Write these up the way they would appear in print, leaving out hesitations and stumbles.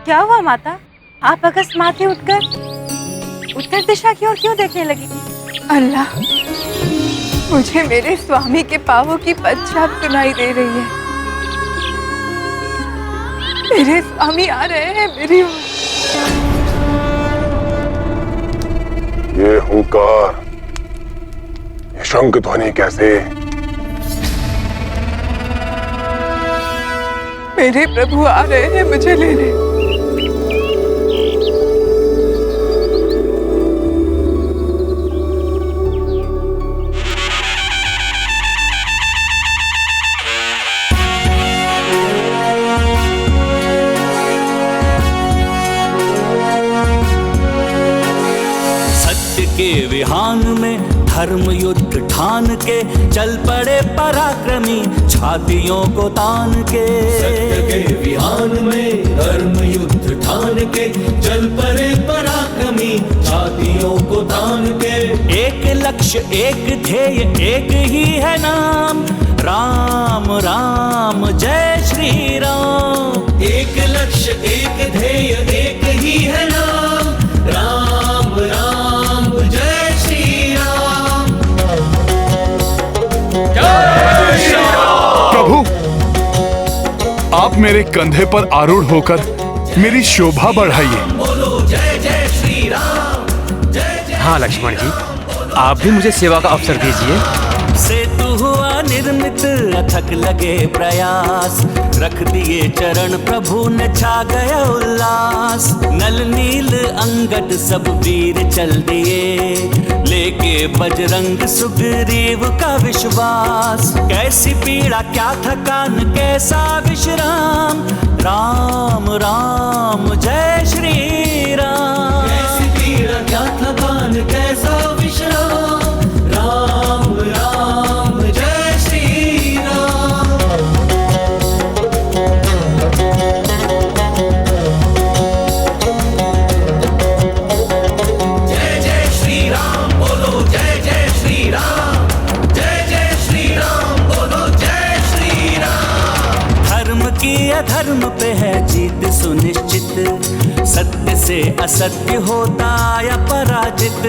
क्या हुआ माता? आप अकस्मात ही उठकर उत्तर दिशा की ओर क्यों देखने लगी? अल्लाह, मुझे मेरे स्वामी के पांवों की पदछाप सुनाई दे रही है। मेरे स्वामी आ रहे हैं मेरी ओर। ये हुंकार, ये शंख ध्वनि कैसे? मेरे प्रभु आ रहे हैं मुझे लेने। सत्य के विहान में धर्म युद्ध ठान के चल पड़े पराक्रमी छातियों को तान के। सत्य के विहान में धर्म युद्ध ठान के चल पड़े पराक्रमी छातियों को तान के। एक लक्ष्य एक ध्येय एक ही है नाम, राम राम जय श्री राम। एक लक्ष्य एक ध्येय एक ही है नाम, राम राम जय श्री राम। प्रभु, आप मेरे कंधे पर आरूढ़ होकर मेरी शोभा बढ़ाइए। बोलो जय जय श्री राम, जय जय। हाँ लक्ष्मण जी, आप भी मुझे सेवा का अवसर दीजिए। सेतु हुआ निर्मित अथक लगे प्रयास, रख दिए चरण प्रभु ने छा गया उल्लास। नल नील अंगद सब वीर चल दिए, लेके बजरंग सुग्रीव का विश्वास। कैसी पीड़ा क्या थकान कैसा विश्राम, राम राम जय श्री राम। कैसी पीड़ा क्या थकान कैसा विश्राम, राम राम जय श्री राम। जय जय श्री राम बोलो, जय जय श्री राम, जय जय श्री राम बोलो, जय श्री राम। धर्म की अधर्म पे है जीत सुनिश्चित, सत्य से असत्य होता या पराजित।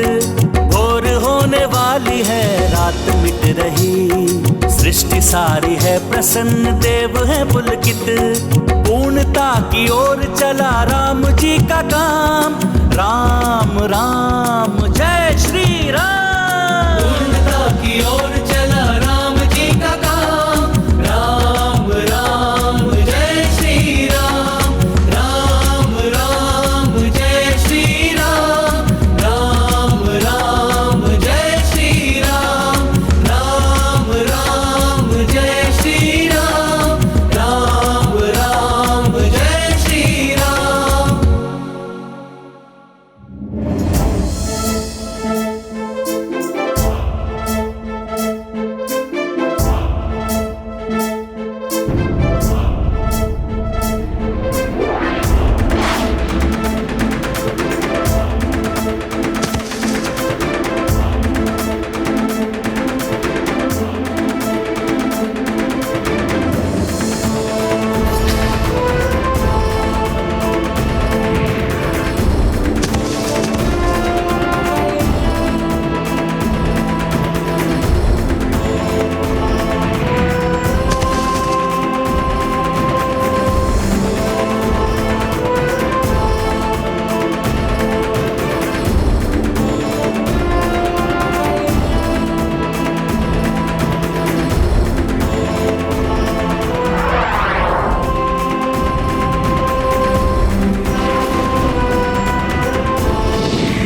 भोर होने वाली है रात मिट रही, सृष्टि सारी है प्रसन्न देव है पुलकित। पूर्णता की ओर चला राम जी का काम, राम राम जय श्री राम। पूर्णता की ओर चला राम जी का काम, राम राम जय श्री राम, राम राम जय श्री राम, राम राम जय श्री राम, राम राम जय श्री राम, राम राम जय श्री राम।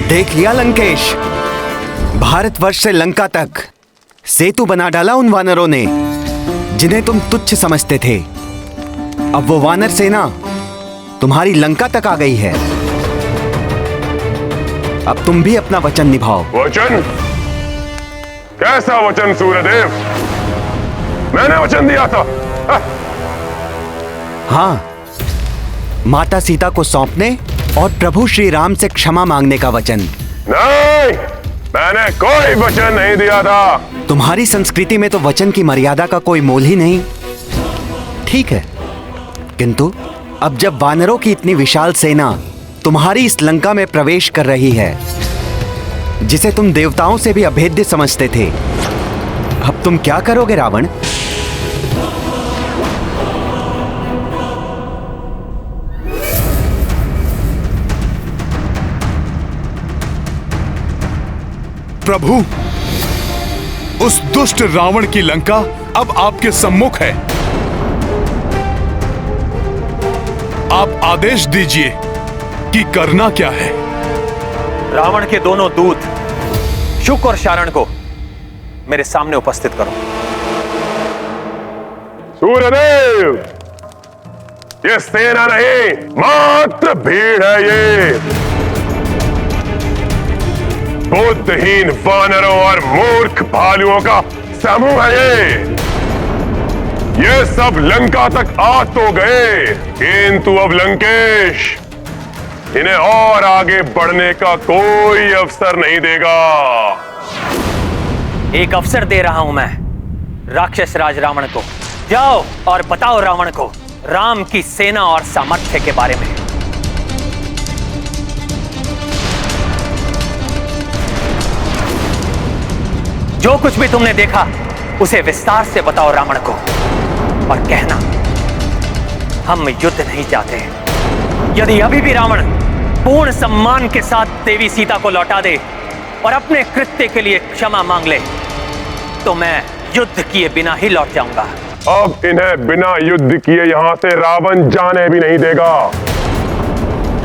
देख लिया लंकेश, भारतवर्ष से लंका तक सेतु बना डाला उन वानरों ने जिन्हें तुम तुच्छ समझते थे। अब वो वानर सेना तुम्हारी लंका तक आ गई है। अब तुम भी अपना वचन निभाओ। वचन? कैसा वचन सूर्यदेव? मैंने वचन दिया था। हाँ, माता सीता को सौंपने और प्रभु श्री राम से क्षमा मांगने का वचन। नहीं, मैंने कोई वचन नहीं दिया था। तुम्हारी संस्कृति में तो वचन की मर्यादा का कोई मोल ही नहीं। ठीक है, किंतु अब जब वानरों की इतनी विशाल सेना तुम्हारी इस लंका में प्रवेश कर रही है, जिसे तुम देवताओं से भी अभेद्य समझते थे, अब तुम क्या करोगे रावण? प्रभु, उस दुष्ट रावण की लंका अब आपके सम्मुख है। आप आदेश दीजिए कि करना क्या है। रावण के दोनों दूत शुक और शारण को मेरे सामने उपस्थित करो। सूर्यदेव, ये सेना नहीं, मात्र भीड़ है। ये बुद्धहीन वानरों और मूर्ख भालुओं का समूह है। ये सब लंका तक आ तो गए, किंतु अब लंकेश इन्हें और आगे बढ़ने का कोई अवसर नहीं देगा। एक अवसर दे रहा हूं मैं राक्षस राज रावण को। जाओ और बताओ रावण को राम की सेना और सामर्थ्य के बारे में। जो कुछ भी तुमने देखा उसे विस्तार से बताओ रावण को, और कहना हम युद्ध नहीं चाहते। यदि अभी भी रावण पूर्ण सम्मान के साथ देवी सीता को लौटा दे और अपने कृत्य के लिए क्षमा मांग ले, तो मैं युद्ध किए बिना ही लौट जाऊंगा। अब इन्हें बिना युद्ध किए यहां से रावण जाने भी नहीं देगा।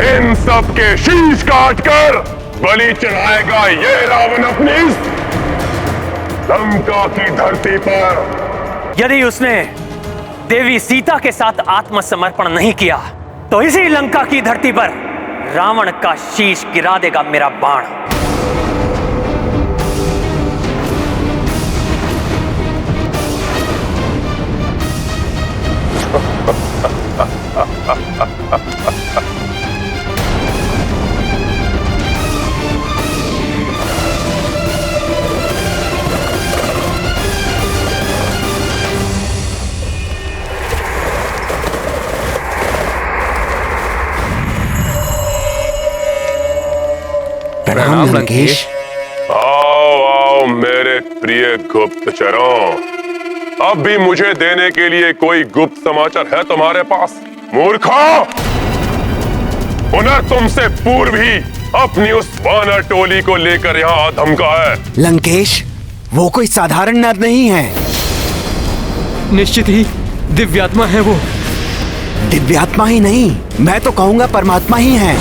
इन सब के शीश काटकर बलि चढ़ाएगा ये रावण अपनी इस लंका की धरती पर। यदि उसने देवी सीता के साथ आत्मसमर्पण नहीं किया, तो इसी लंका की धरती पर रावण का शीश गिरा देगा मेरा बाण। प्रणाम लंकेश। आओ आओ मेरे प्रिय गुप्तचरों, अब भी मुझे देने के लिए कोई गुप्त समाचार है तुम्हारे पास? मूर्खों, उन्हें तुमसे पूर्व ही अपनी उस वानर टोली को लेकर यहाँ धमका है। लंकेश, वो कोई साधारण नर नहीं है। निश्चित ही दिव्यात्मा है वो। दिव्यात्मा ही नहीं, मैं तो कहूंगा परमात्मा ही है।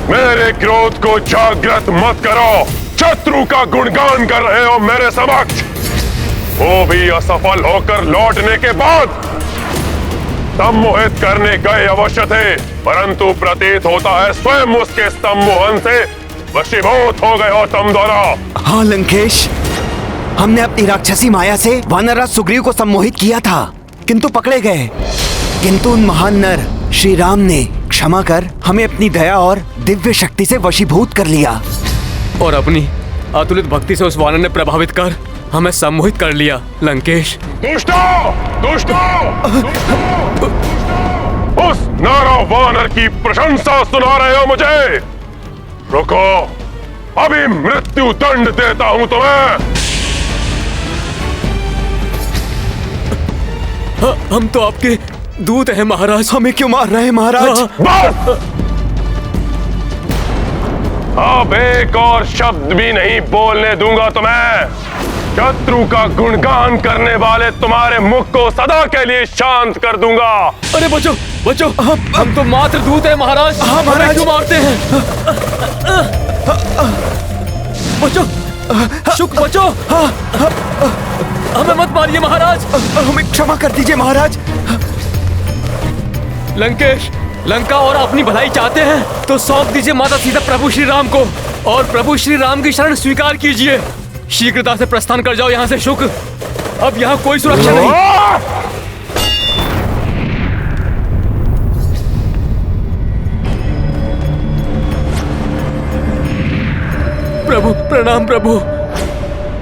मेरे क्रोध को जागृत मत करो। शत्रु का गुणगान कर रहे हो मेरे समक्ष। वो भी असफल होकर लौटने के बाद सम्मोहित करने गए अवश्य थे, परंतु प्रतीत होता है स्वयं उसके सम्मोहन से वशीभूत हो गए हो तुम दोनों। हाँ लंकेश, हमने अपनी राक्षसी माया से वानरराज सुग्रीव को सम्मोहित किया था, किंतु पकड़े गए। किंतु उन महान नर श्री राम ने क्षमा कर हमें अपनी दया और दिव्य शक्ति से वशीभूत कर लिया, और अपनी अतुलित भक्ति से उस वानर ने प्रभावित कर हमें सम्मोहित कर लिया। लंकेश, दुष्टों, दुष्टों, उस नारा वानर की प्रशंसा सुना रहे हो मुझे? रुको, अभी मृत्यु दंड देता हूं तुम्हें। हम तो आपके दूत हैं महाराज। हमें क्यों मार रहे हैं महाराज? बस, अब एक और शब्द भी नहीं बोलने दूंगा तुम्हें। शत्रु का गुणगान करने वाले तुम्हारे मुख को सदा के लिए शांत कर दूंगा। अरे बचो बचो, हम तो मात्र दूत हैं महाराज। हाँ महाराज, क्यों मारते हैं? बचो शुक, बचो, हमें मत मारिए महाराज। हमें क्षमा कर दीजिए महाराज। लंकेश, लंका और अपनी भलाई चाहते हैं तो सौंप दीजिए माता सीता प्रभु श्री राम को, और प्रभु श्री राम की शरण स्वीकार कीजिए। शीघ्रता से प्रस्थान कर जाओ यहाँ से शुक। अब यहाँ कोई सुरक्षा नहीं। प्रभु प्रणाम। प्रभु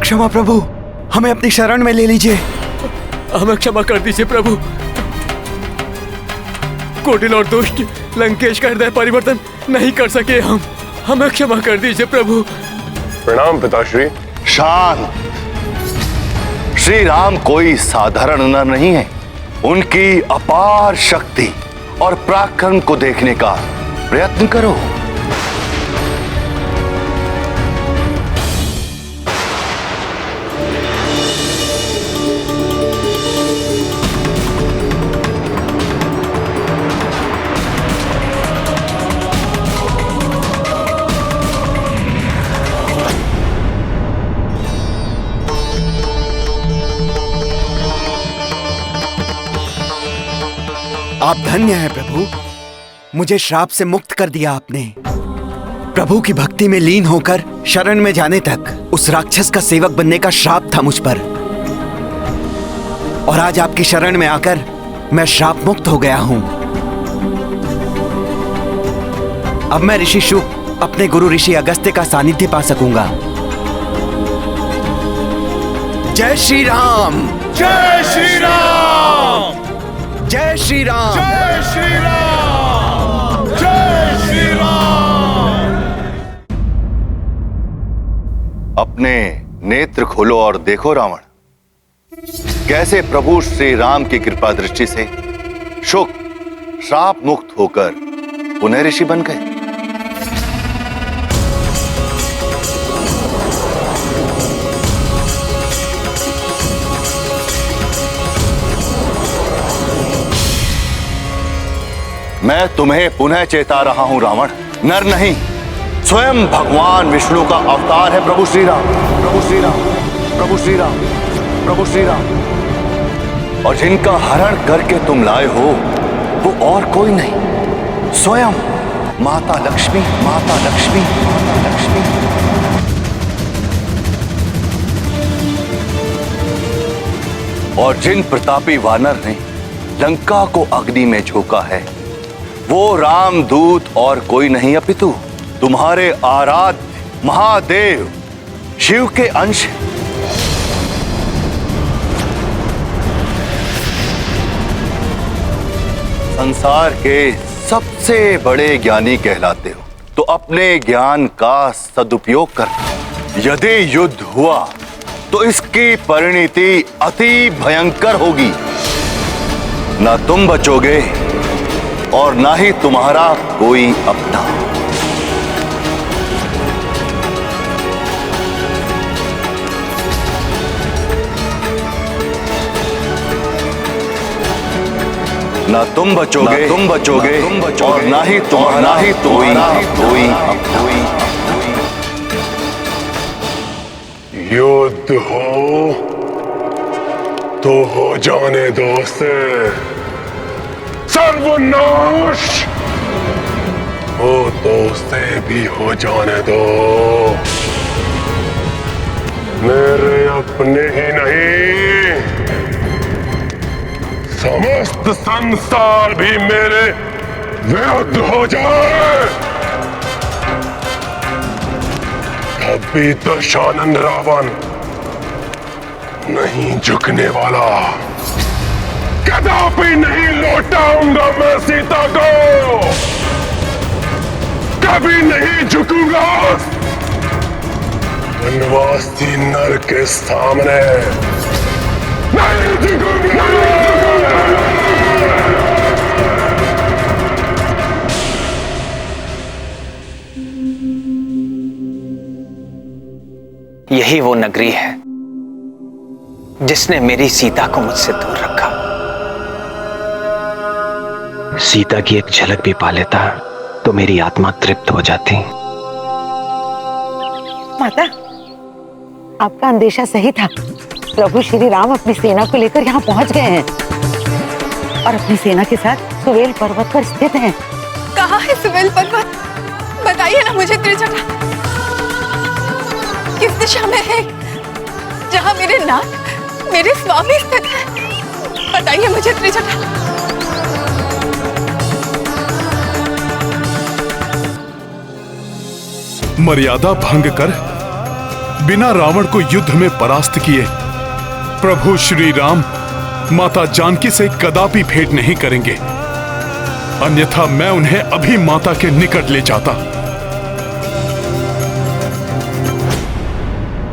क्षमा प्रभु, हमें अपनी शरण में ले लीजिए। हमें क्षमा कर दीजिए प्रभु। कुटिल और दुष्ट लंकेश का हृदय परिवर्तन नहीं कर सके हम। हमें क्षमा कर दीजिए प्रभु। प्रणाम पिताश्री। शांत। श्री राम कोई साधारण नर नहीं है। उनकी अपार शक्ति और पराक्रम को देखने का प्रयत्न करो। आप धन्य हैं प्रभु, मुझे श्राप से मुक्त कर दिया आपने। प्रभु की भक्ति में लीन होकर शरण में जाने तक उस राक्षस का सेवक बनने का श्राप था मुझ पर, और आज आपकी शरण में आकर मैं श्राप मुक्त हो गया हूं। अब मैं ऋषि शुक अपने गुरु ऋषि अगस्त्य का सानिध्य पा सकूंगा। जय श्री राम, जय श्री राम, जय श्री राम, जय श्री राम, जय श्री राम। अपने नेत्र खोलो और देखो रावण, कैसे प्रभु श्री राम की कृपा दृष्टि से शुक श्राप मुक्त होकर पुनः ऋषि बन गए। मैं तुम्हें पुनः चेता रहा हूं रावण, नर नहीं स्वयं भगवान विष्णु का अवतार है प्रभु श्री राम, प्रभु श्री राम, प्रभु श्री राम, प्रभु श्री राम। और जिनका हरण करके तुम लाए हो वो और कोई नहीं, स्वयं माता लक्ष्मी, माता लक्ष्मी, माता लक्ष्मी। और जिन प्रतापी वानर ने लंका को अग्नि में झोंका है वो रामदूत और कोई नहीं अपितु तुम्हारे आराध्य महादेव शिव के अंश। संसार के सबसे बड़े ज्ञानी कहलाते हो, तो अपने ज्ञान का सदुपयोग करना। यदि युद्ध हुआ तो इसकी परिणति अति भयंकर होगी। ना तुम बचोगे और ना ही तुम्हारा कोई अपना। ना तुम बचोगे, तुम बचोगे, और ना ही तुम्हारा कोई अपना। युद्ध हो तो हो जाने दो से, सर्वनाश हो तो उसे भी हो जाने दो। मेरे अपने ही नहीं, समस्त संसार भी मेरे विरुद्ध हो जाए, तभी दशानन रावण नहीं झुकने वाला। कदापि नहीं लौटाऊंगा मैं सीता को, कभी नहीं झुकूंगा वनवासी नर के सामने, नहीं झुकूंगा। यही वो नगरी है जिसने मेरी सीता को मुझसे दूर रखा। सीता की एक झलक भी पा लेता तो मेरी आत्मा तृप्त हो जाती। माता, आपका अंदेशा सही था। प्रभु श्री राम अपनी सेना को लेकर यहाँ पहुँच गए हैं और अपनी सेना के साथ सुवेल पर्वत पर स्थित हैं। कहाँ है सुवेल पर्वत? बताइए ना मुझे त्रिजटा। किस दिशा में है जहाँ मेरे नाथ, मेरे स्वामी स्थित है? बताइए मुझे त्रिजटा। मर्यादा भंग कर बिना रावण को युद्ध में परास्त किए प्रभु श्री राम माता जानकी से कदापि भेंट नहीं करेंगे। अन्यथा मैं उन्हें अभी माता के निकट ले जाता।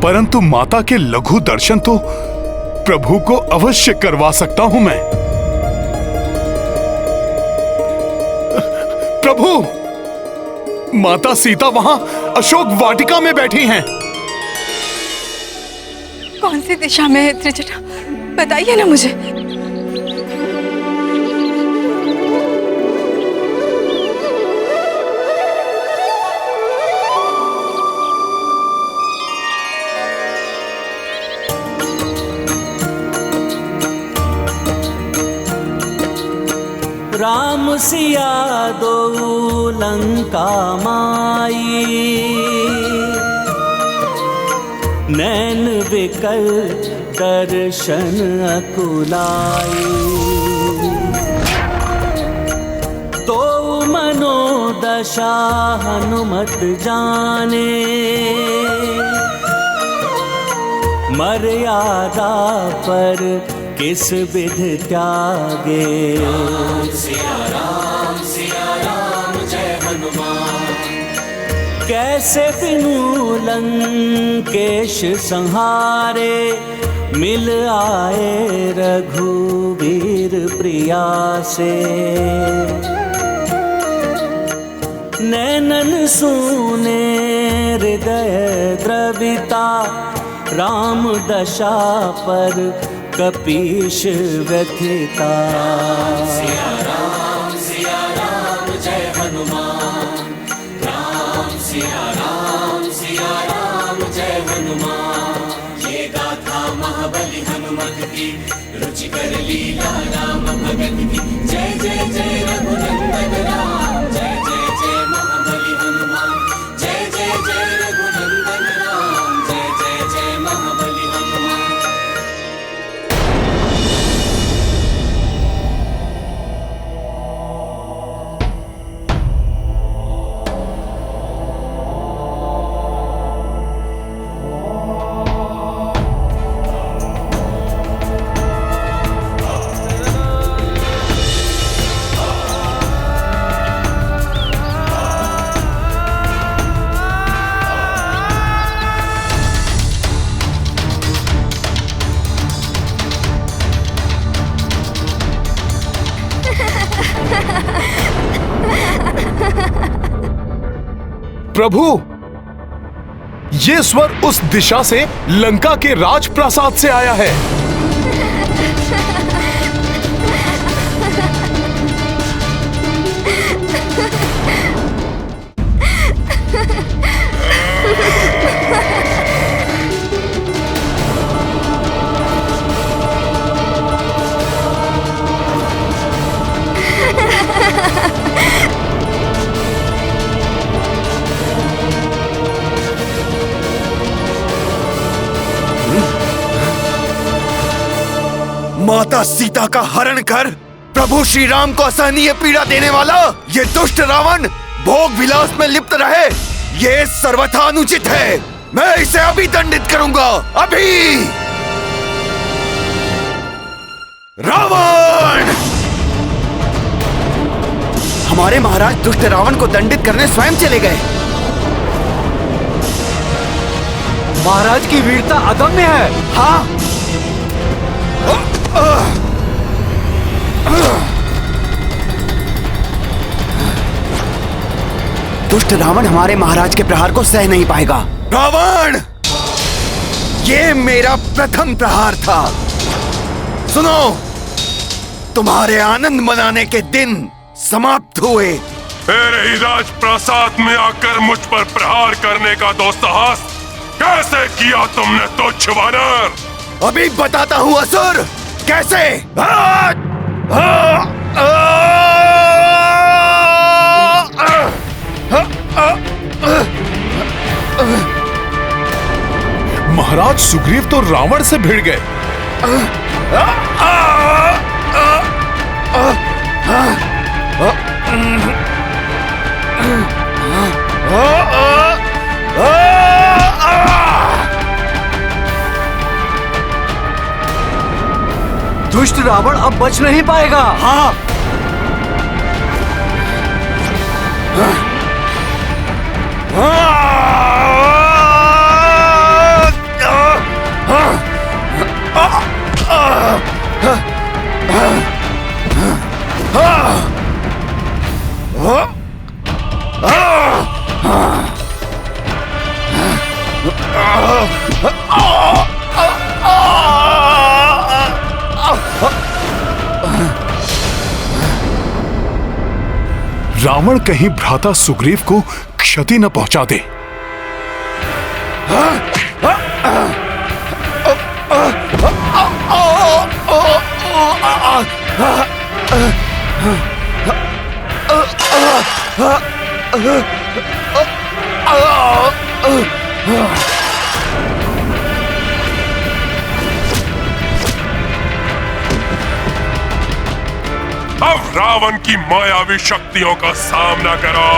परंतु माता के लघु दर्शन तो प्रभु को अवश्य करवा सकता हूं मैं। प्रभु, माता सीता वहां अशोक वाटिका में बैठी हैं। कौन सी दिशा में है त्रिजटा? बताइए ना मुझे। राम सिया दो लंका माई, नैन बिकल दर्शन अकुलाई। तो मनोदशा हनुमत जाने, मर्यादा पर किस विध त्यागे। सिया राम जय हनुमान। कैसे बिनु लंकेश संहारे, मिल आए रघुवीर प्रिया से। नैनन सूने हृदय द्रविता, राम दशा पर कपीश व्यथिता। सिया राम जय हनुमान। सिया राम जय हनुमान। ये गाथा महाबली हनुमत की, रुचिकर लीला राम भगत की। जय जय जय रघुनंदन राम, जय जय जय महाबली हनुमान। जय जय जय रघुनंदन राम, जय जय जय महाबली हनुमान। प्रभु, ये स्वर उस दिशा से लंका के राजप्रासाद से आया है। माता सीता का हरण कर प्रभु श्री राम को असहनीय पीड़ा देने वाला ये दुष्ट रावण भोग विलास में लिप्त रहे, ये सर्वथा अनुचित है। मैं इसे अभी दंडित करूंगा, अभी। रावण! हमारे महाराज दुष्ट रावण को दंडित करने स्वयं चले गए। महाराज की वीरता अदम्य है। हाँ, दुष्ट रावण हमारे महाराज के प्रहार को सह नहीं पाएगा। रावण, ये मेरा प्रथम प्रहार था। सुनो, तुम्हारे आनंद मनाने के दिन समाप्त हुए। मेरे ही राजप्रासाद में आकर मुझ पर प्रहार करने का दुस्साहस कैसे किया तुमने तुच्छ वानर? अभी बताता हूँ असुर, कैसे। महाराज सुग्रीव तो रावण से भिड़ गए। दुष्ट रावण अब बच नहीं पाएगा। हाँ, रावण कहीं भ्राता सुग्रीव को क्षति न पहुंचा दे। अब रावण की मायावी शक्तियों का सामना करो।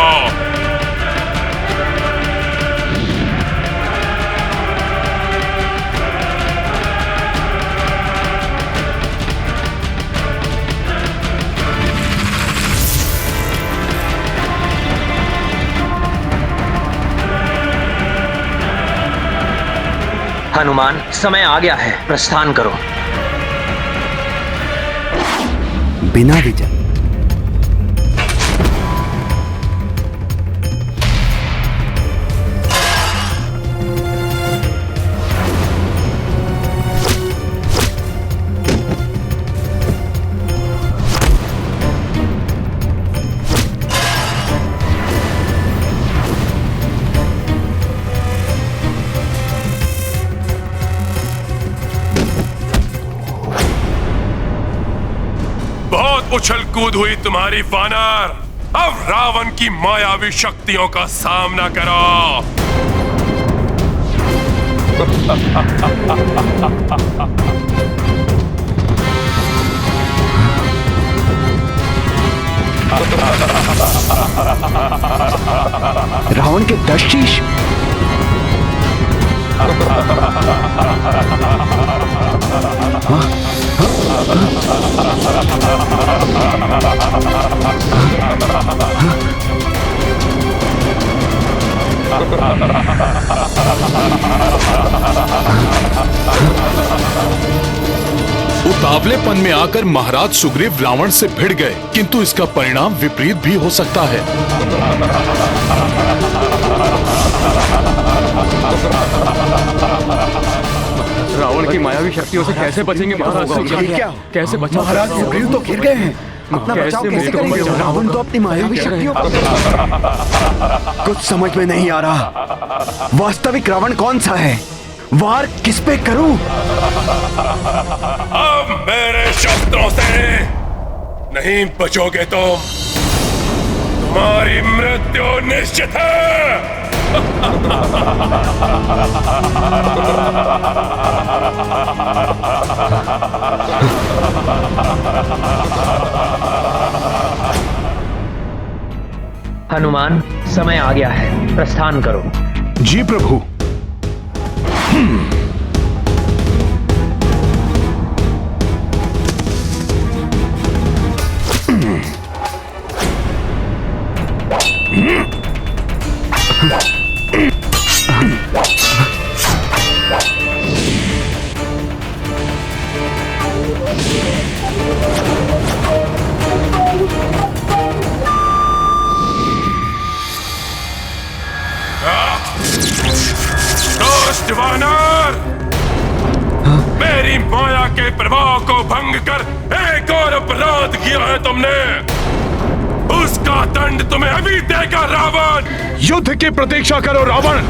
हनुमान, समय आ गया है, प्रस्थान करो। बिना विजय उछल कूद हुई तुम्हारी वानर। अब रावण की मायावी शक्तियों का सामना करो। रावण के 10 शीश। उतावलेपन में आकर महाराज सुग्रीव रावण से भिड़ गए, किंतु इसका परिणाम विपरीत भी हो सकता है। रावण की मायावी शक्तियों से कैसे बचेंगे महाराज? कैसे बचा? महाराज सुग्रीव तो घिर गए हैं। अपना बचाव कैसे करेंगे? रावण तो अपनी मायावी शक्तियों कुछ समझ में नहीं आ रहा। वास्तविक रावण कौन सा है? वार किस पे करूं? अब मेरे शस्त्रों से नहीं बचोगे तुम। तुम्हारी मृत्यु निश्चित है। हनुमान, समय आ गया है, प्रस्थान करो। जी प्रभु। दुष्ट वानर, मेरी माया के प्रभाव को भंग कर एक और अपराध किया है तुमने। उसका दंड तुम्हें अभी देगा रावण। युद्ध की प्रतीक्षा करो रावण।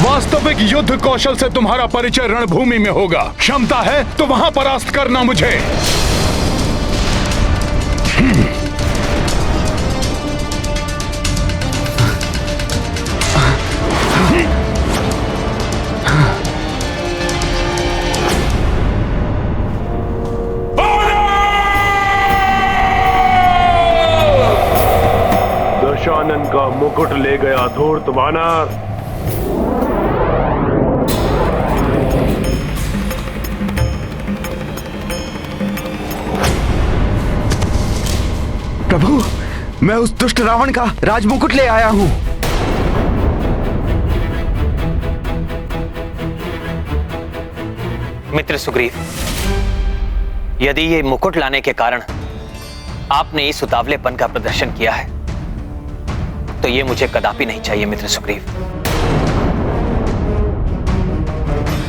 वास्तविक युद्ध कौशल से तुम्हारा परिचय रणभूमि में होगा। क्षमता है तो वहां परास्त करना मुझे। दशानन का मुकुट ले गया धूर्त वानर। प्रभु, मैं उस दुष्ट रावण का राजमुकुट ले आया हूं। मित्र सुग्रीव, यदि ये मुकुट लाने के कारण आपने इस उतावलेपन का प्रदर्शन किया है तो ये मुझे कदापि नहीं चाहिए मित्र सुग्रीव।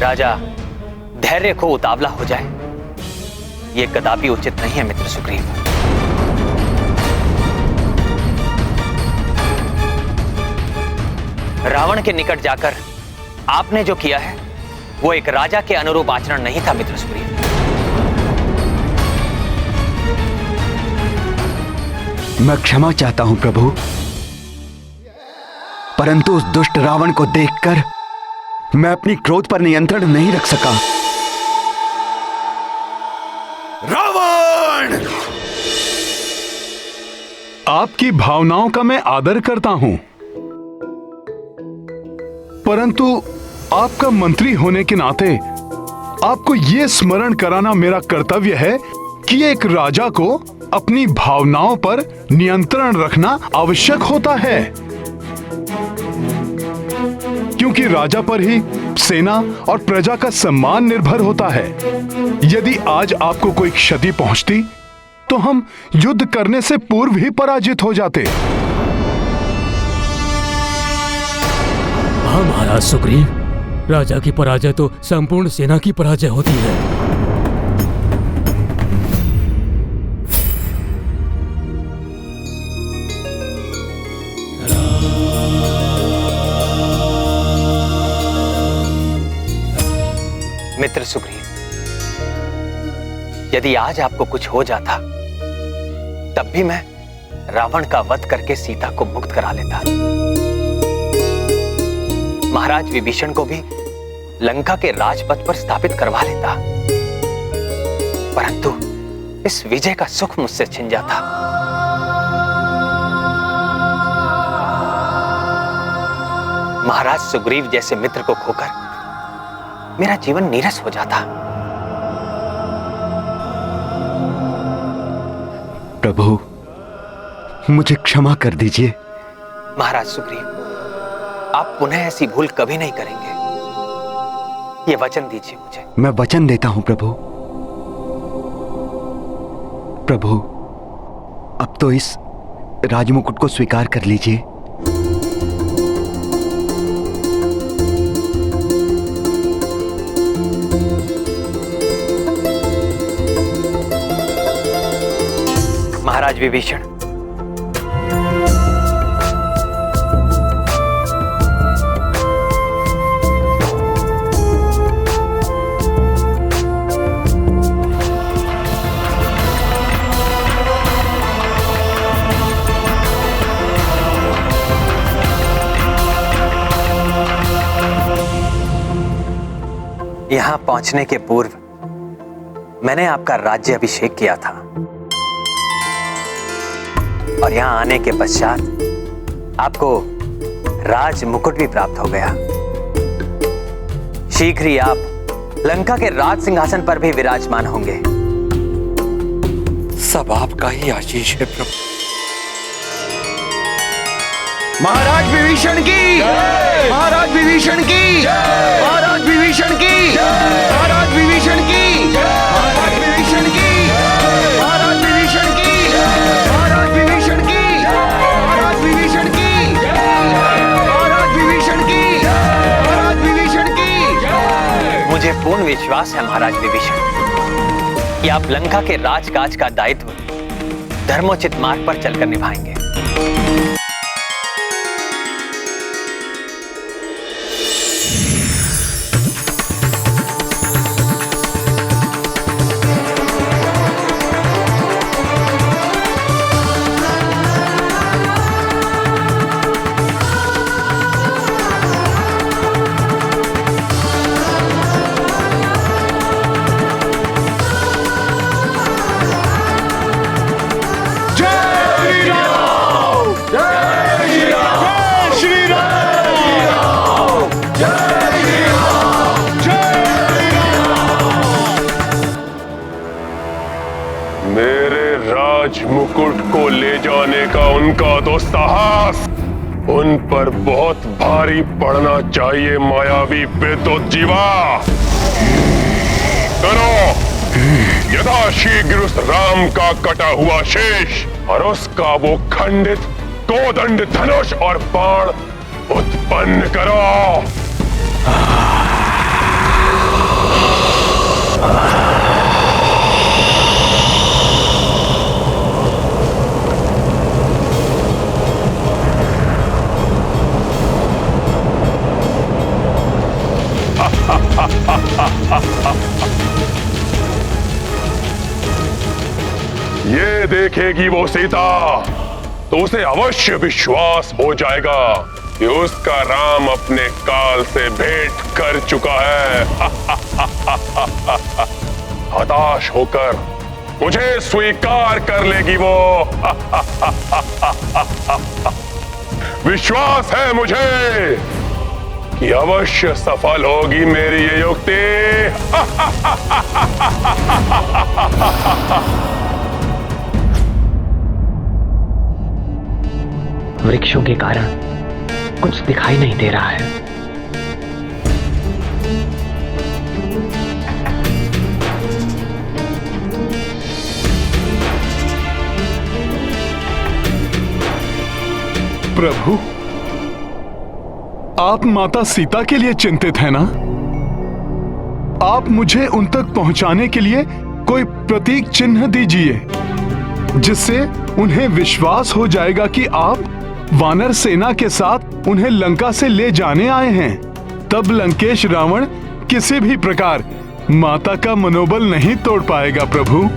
राजा धैर्य खो उतावला हो जाए, ये कदापि उचित नहीं है मित्र सुग्रीव। रावण के निकट जाकर आपने जो किया है वो एक राजा के अनुरूप आचरण नहीं था मित्र सुग्रीव। मैं क्षमा चाहता हूं प्रभु, परंतु उस दुष्ट रावण को देखकर मैं अपनी क्रोध पर नियंत्रण नहीं रख सका। रावण! आपकी भावनाओं का मैं आदर करता हूं, परंतु आपका मंत्री होने के नाते आपको यह स्मरण कराना मेरा कर्तव्य है कि एक राजा को अपनी भावनाओं पर नियंत्रण रखना आवश्यक होता है, क्योंकि राजा पर ही सेना और प्रजा का सम्मान निर्भर होता है। यदि आज आपको कोई क्षति पहुंचती तो हम युद्ध करने से पूर्व ही पराजित हो जाते। हाँ महाराज सुग्रीव, राजा की पराजय तो संपूर्ण सेना की पराजय होती है। मित्र सुग्रीव, यदि आज आपको कुछ हो जाता तब भी मैं रावण का वध करके सीता को मुक्त करा लेता। महाराज विभीषण को भी लंका के राजपथ पर स्थापित करवा लेता, परंतु इस विजय का सुख मुझसे छिन जाता। महाराज सुग्रीव जैसे मित्र को खोकर मेरा जीवन नीरस हो जाता। प्रभु, मुझे क्षमा कर दीजिए। महाराज सुग्रीव, आप पुनः ऐसी भूल कभी नहीं करेंगे, ये वचन दीजिए मुझे। मैं वचन देता हूं प्रभु। प्रभु, अब तो इस राजमुकुट को स्वीकार कर लीजिए। महाराज विभीषण, यहां पहुंचने के पूर्व मैंने आपका राज्य अभिषेक किया था और यहां आने के पश्चात आपको राज मुकुट भी प्राप्त हो गया। शीघ्र ही आप लंका के राज सिंहासन पर भी विराजमान होंगे। सब आपका ही आशीष है प्रभु। महाराज विभीषण की, महाराज विभीषण की, महाराज विभीषण की, महाराज विभीषण की, महाराज विभीषण की, महाराज विभीषण की, महाराज विभीषण की, महाराज विभीषण की, महाराज विभीषण की, महाराज विभीषण की। मुझे पूर्ण विश्वास है महाराज विभीषण कि आप लंका के राजकाज का दायित्व धर्मोचित मार्ग पर चलकर निभाएंगे। जय राज मुकुट को ले जाने का उनका तो साहस उन पर बहुत भारी पड़ना चाहिए। मायावी बेदोत जीवा, करो यथाशीघ्र उस राम का कटा हुआ शेष और उसका वो खंडित कोदंड धनुष और बाण उत्पन्न करो। ये देखेगी वो सीता तो उसे अवश्य विश्वास हो जाएगा कि उसका राम अपने काल से भेंट कर चुका है। हताश होकर मुझे स्वीकार कर लेगी वो। विश्वास है मुझे कि अवश्य सफल होगी मेरी ये युक्ति। वृक्षों के कारण कुछ दिखाई नहीं दे रहा है। प्रभु, आप माता सीता के लिए चिंतित हैं ना? आप मुझे उन तक पहुंचाने के लिए कोई प्रतीक चिन्ह दीजिए जिससे उन्हें विश्वास हो जाएगा कि आप वानर सेना के साथ उन्हें लंका से ले जाने आए हैं। तब लंकेश रावण किसी भी प्रकार माता का मनोबल नहीं तोड़ पाएगा प्रभु।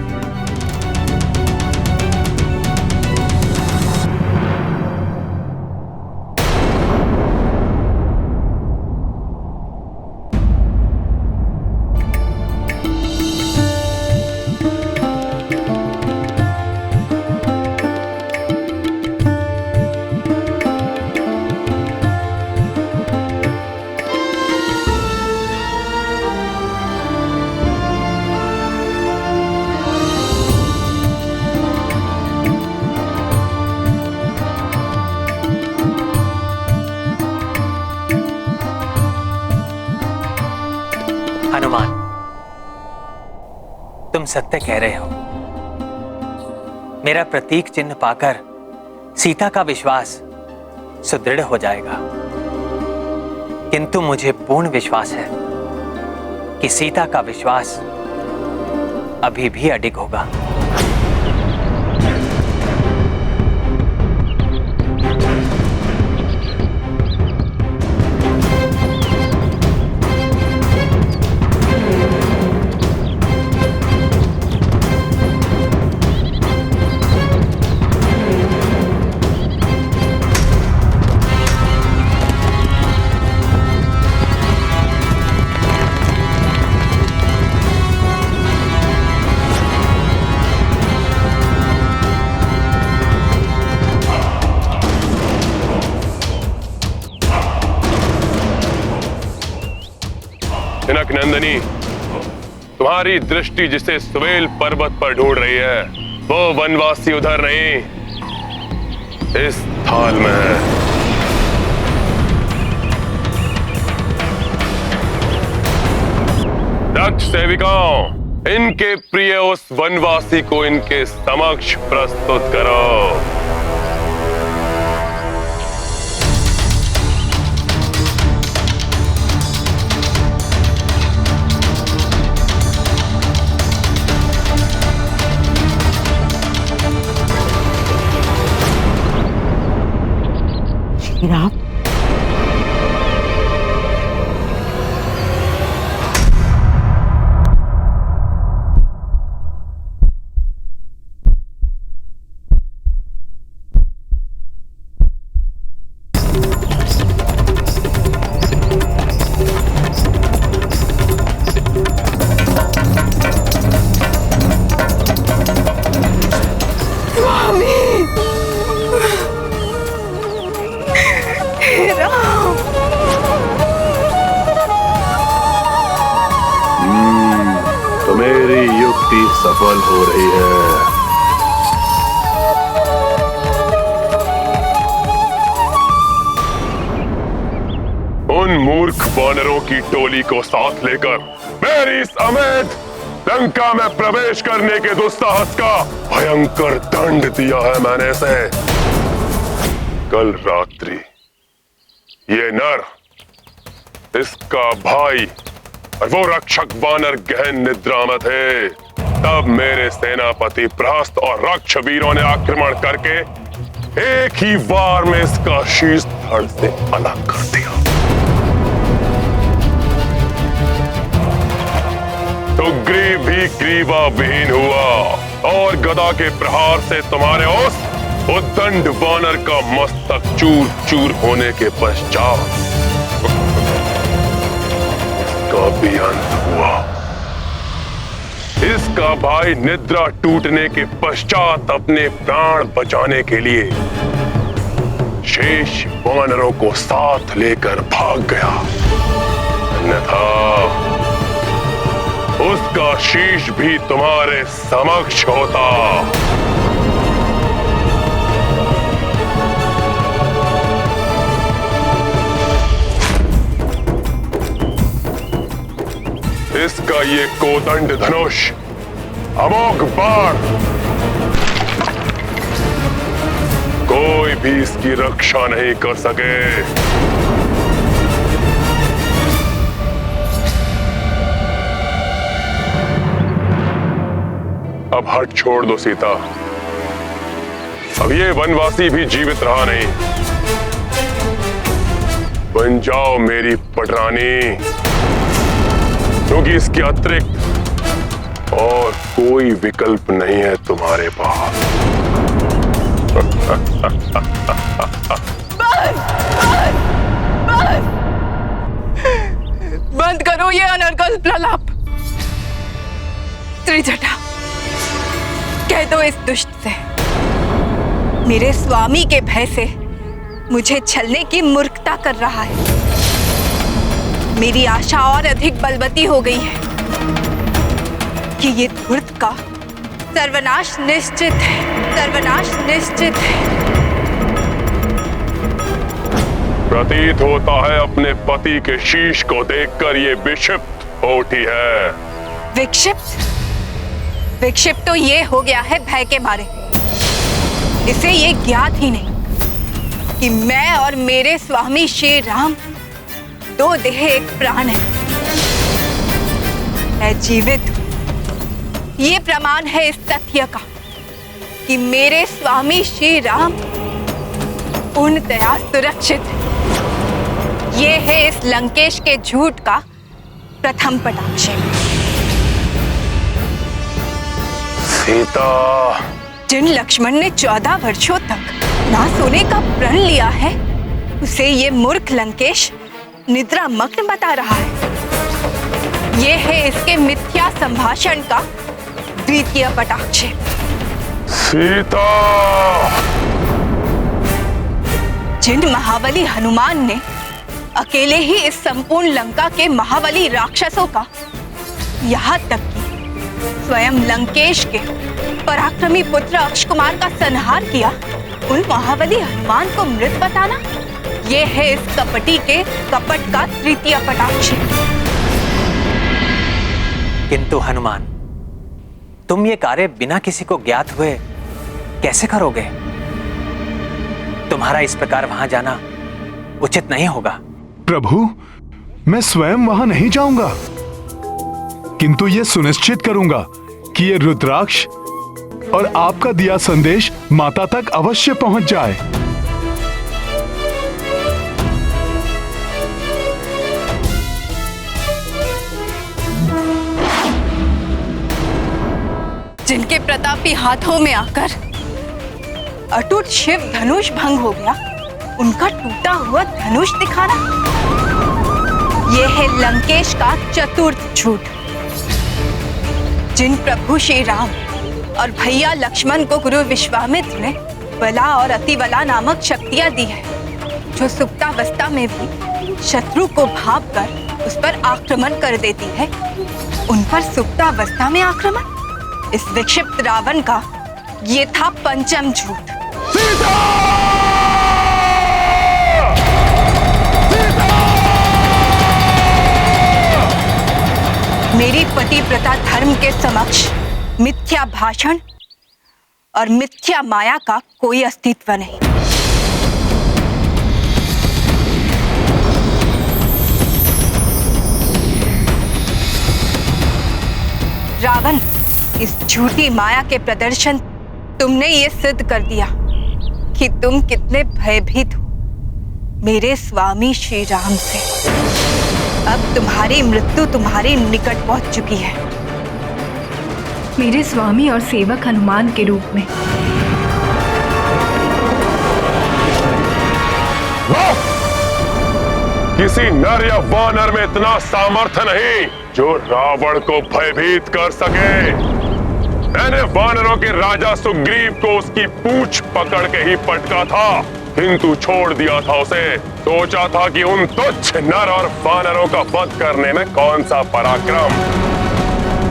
हनुमान, तुम सत्य कह रहे हो। मेरा प्रतीक चिन्ह पाकर सीता का विश्वास सुदृढ़ हो जाएगा, किंतु मुझे पूर्ण विश्वास है कि सीता का विश्वास अभी भी अडिग होगा। जनक नंदिनी, तुम्हारी दृष्टि जिसे सुवेल पर्वत पर ढूंढ रही है वो वनवासी उधर नहीं, इस थाल में है। दक्ष सेविकाओं, इनके प्रिय उस वनवासी को इनके समक्ष प्रस्तुत करो। राम, तो मेरी युक्ति सफल हो रही है। मूर्ख वानरों की टोली को साथ लेकर मेरी समेत लंका में प्रवेश करने के दुस्साहस का भयंकर दंड दिया है मैंने इसे। कल रात्रि ये नर, इसका भाई और वो रक्षक वानर गहन निद्रा में थे। तब मेरे सेनापति प्रहस्त और रक्ष वीरों ने आक्रमण करके एक ही वार में इसका शीश धड़ से अलग कर दिया। तो ग्रीव भी ग्रीवा विहीन हुआ और गदा के प्रहार से तुम्हारे उस उद्दंड वानर का मस्तक चूर चूर होने के पश्चात इसका भी अंत हुआ। इसका भाई निद्रा टूटने के पश्चात अपने प्राण बचाने के लिए शेष वानरों को साथ लेकर भाग गया, अन्यथा उसका शीश भी तुम्हारे समक्ष होता। इसका ये कोदंड धनुष, अमोघ बाण, कोई भी इसकी रक्षा नहीं कर सके। अब हट छोड़ दो सीता, अब ये वनवासी भी जीवित रहा नहीं। बन जाओ मेरी पटरानी, क्योंकि इसके अतिरिक्त और कोई विकल्प नहीं है तुम्हारे पास। बंद करो ये अनर्गल प्रलाप। त्रिजटा, कह दो इस दुष्ट से, मेरे स्वामी के भय से मुझे छलने की मूर्खता कर रहा है। मेरी आशा और अधिक बलवती हो गई है कि ये धूर्त का सर्वनाश निश्चित है, सर्वनाश निश्चित है। प्रतीत होता है अपने पति के शीश को देखकर ये विक्षिप्त हो उठी है। विक्षिप्त? विक्षिप्त तो ये हो गया है भय के मारे। इसे ये ज्ञात ही नहीं कि मैं और मेरे स्वामी श्री राम दो देह एक प्राण है। मैं जीवित हूं। ये प्रमाण है इस तथ्य का कि मेरे स्वामी श्री राम पूर्णतया सुरक्षित है। ये है इस लंकेश के झूठ का प्रथम पटाक्षेप। सीता, जिन लक्ष्मण ने 14 वर्षों तक ना सोने का प्रण लिया है, उसे ये मूर्ख लंकेश निद्रा मग्न बता रहा है। ये है इसके मिथ्या संभाषण का द्वितीय पटाक्षेप। सीता, जिन महाबली हनुमान ने अकेले ही इस संपूर्ण लंका के महाबली राक्षसों का, यहाँ तक कि स्वयं लंकेश के पराक्रमी पुत्र अक्षकुमार का संहार किया, उन महाबली हनुमान को मृत बताना, ये है इस कपटी के कपट का तृतीय पटाक्षेप। किंतु हनुमान, तुम ये कार्य बिना किसी को ज्ञात हुए कैसे करोगे? तुम्हारा इस प्रकार वहां जाना उचित नहीं होगा। प्रभु, मैं स्वयं वहां नहीं जाऊंगा, किंतु यह सुनिश्चित करूंगा कि ये रुद्राक्ष और आपका दिया संदेश माता तक अवश्य पहुंच जाए। जिनके प्रतापी हाथों में आकर अटूट शिव धनुष भंग हो गया, उनका टूटा हुआ धनुष दिखाना, यह है लंकेश का चतुर्थ झूठ। जिन प्रभु श्री राम और भैया लक्ष्मण को गुरु विश्वामित्र ने बला और अतिबला नामक शक्तियां दी है, जो सुप्तावस्था में भी शत्रु को भाप कर उस पर आक्रमण कर देती है, उन पर सुप्तावस्था में आक्रमण, इस विक्षिप्त रावण का ये था पंचम झूठ। सीता! सीता! मेरी पतिव्रता धर्म के समक्ष मिथ्या भाषण और मिथ्या माया का कोई अस्तित्व नहीं। रावण, इस झूठी माया के प्रदर्शन तुमने ये सिद्ध कर दिया कि तुम कितने भयभीत हो मेरे स्वामी श्री राम से। अब तुम्हारी मृत्यु तुम्हारे निकट पहुंच चुकी है, मेरे स्वामी और सेवक हनुमान के रूप में। किसी नर या वानर में इतना सामर्थ्य नहीं जो रावण को भयभीत कर सके। मैंने वानरों के राजा सुग्रीव को उसकी पूंछ पकड़ के ही पटका था, किंतु छोड़ दिया था उसे। सोचा था कि उन तुच्छ नर और वानरों का वध करने में कौन सा पराक्रम,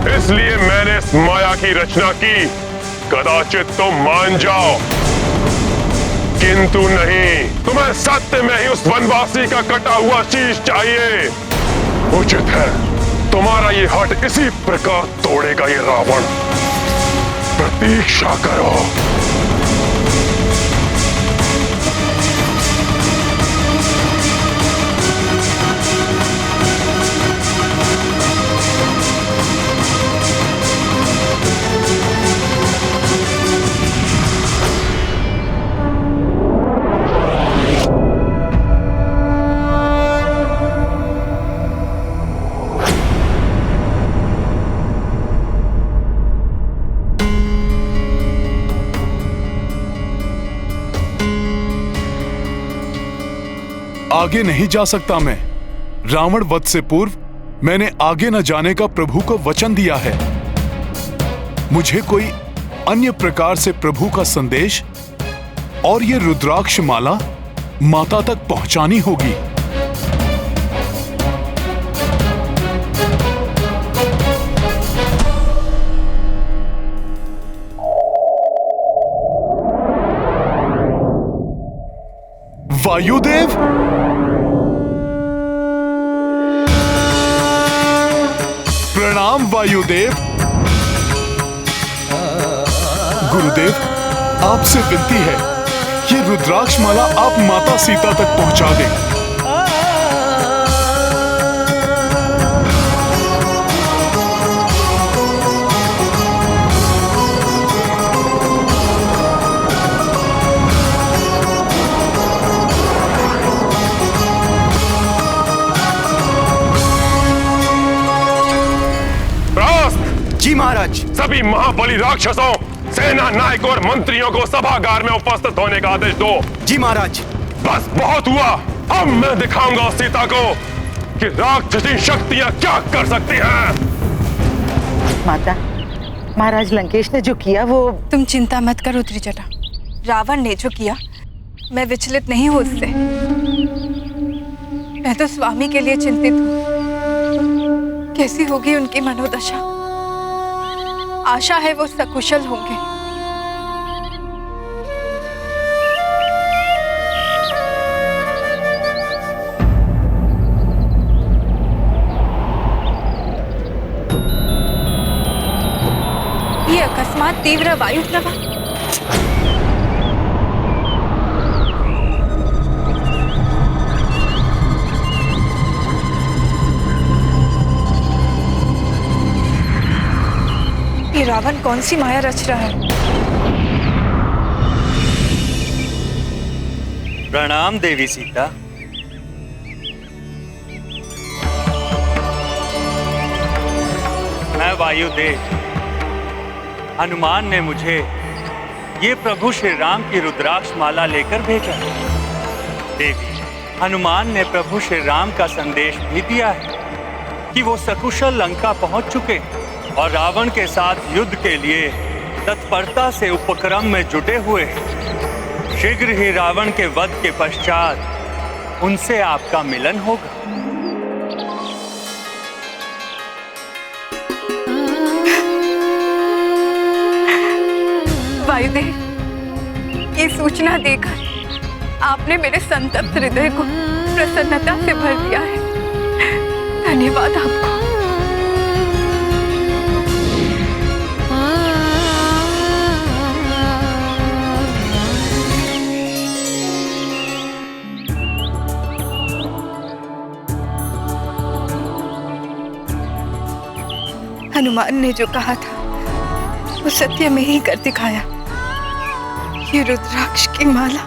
इसलिए मैंने इस माया की रचना की। कदाचित तुम मान जाओ, किंतु नहीं, तुम्हें सत्य में ही उस वनवासी का कटा हुआ शीश चाहिए। उचित है, तुम्हारा ये हट इसी प्रकार तोड़ेगा ये रावण। प्रतीक्षा करो। आगे नहीं जा सकता मैं। रावण वध से पूर्व मैंने आगे न जाने का प्रभु को वचन दिया है। मुझे कोई अन्य प्रकार से प्रभु का संदेश और ये रुद्राक्ष माला माता तक पहुंचानी होगी। वायुदेव, प्रणाम वायुदेव। गुरुदेव, आपसे विनती है, ये रुद्राक्ष माला आप माता सीता तक पहुंचा दें। जी महाराज। सभी महाबली राक्षसों, सेना नायक और मंत्रियों को सभागार में उपस्थित होने का आदेश दो। जी महाराज। बस बहुत हुआ, अब मैं दिखाऊंगा सीता को कि राक्षसी शक्तियां क्या कर सकती हैं। माता, महाराज लंकेश ने जो किया वो। तुम चिंता मत करो त्रिजटा, रावण ने जो किया मैं विचलित नहीं हूं उससे। मैं तो स्वामी के लिए चिंतित हूं, कैसी होगी उनकी मनोदशा। आशा है वो सकुशल होंगे। ये अकस्मात तीव्र वायु प्रवाह। ये रावण कौन सी माया रच रहा है? प्रणाम देवी सीता। मैं वायुदेव। हनुमान ने मुझे ये प्रभु श्री राम की रुद्राक्ष माला लेकर भेजा। देवी, हनुमान ने प्रभु श्री राम का संदेश भी दिया है कि वो सकुशल लंका पहुंच चुके और रावण के साथ युद्ध के लिए तत्परता से उपक्रम में जुटे हुए। शीघ्र ही रावण के वध के पश्चात उनसे आपका मिलन होगा। वायुदेव, ये सूचना देकर आपने मेरे संतप्त हृदय को प्रसन्नता से भर दिया है। धन्यवाद आपको। हनुमान ने जो कहा था वो सत्य में ही कर दिखाया। ये रुद्राक्ष की माला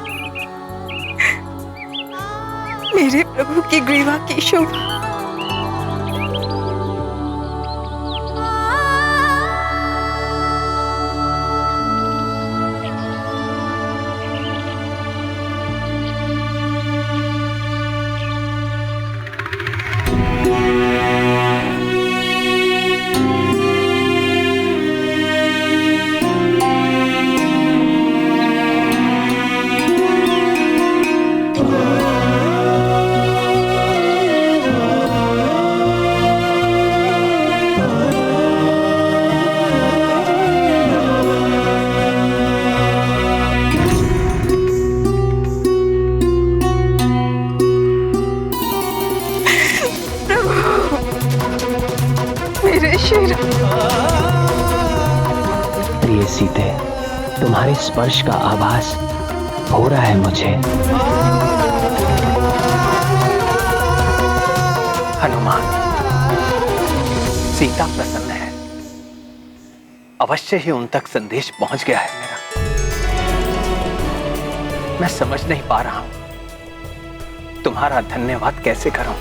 मेरे प्रभु की ग्रीवा की शोभा। प्रिय सीते, तुम्हारे स्पर्श का आभास हो रहा है मुझे। हनुमान, सीता प्रसन्न है। अवश्य ही उन तक संदेश पहुंच गया है मेरा। मैं समझ नहीं पा रहा हूं तुम्हारा धन्यवाद कैसे करूं।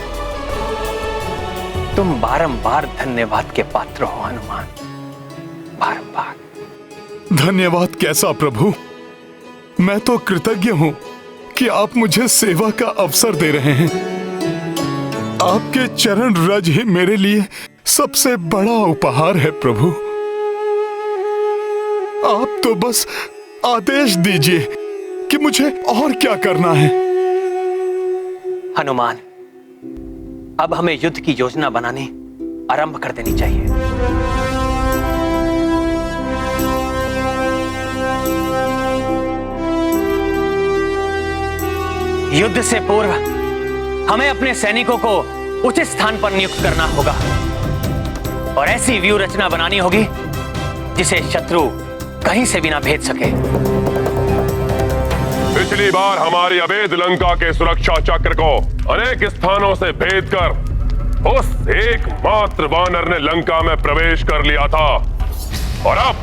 तुम बारंबार धन्यवाद के पात्र हो हनुमान, बारंबार। धन्यवाद कैसा प्रभु, मैं तो कृतज्ञ हूं कि आप मुझे सेवा का अवसर दे रहे हैं। आपके चरण रज ही मेरे लिए सबसे बड़ा उपहार है प्रभु। आप तो बस आदेश दीजिए कि मुझे और क्या करना है। हनुमान, अब हमें युद्ध की योजना बनानी आरंभ कर देनी चाहिए। युद्ध से पूर्व हमें अपने सैनिकों को उचित स्थान पर नियुक्त करना होगा और ऐसी व्यूह रचना बनानी होगी जिसे शत्रु कहीं से भी ना भेद सके। पिछली बार हमारी अवैध लंका के सुरक्षा चक्र को अनेक स्थानों से भेद कर उस एकमात्र वानर ने लंका में प्रवेश कर लिया था और अब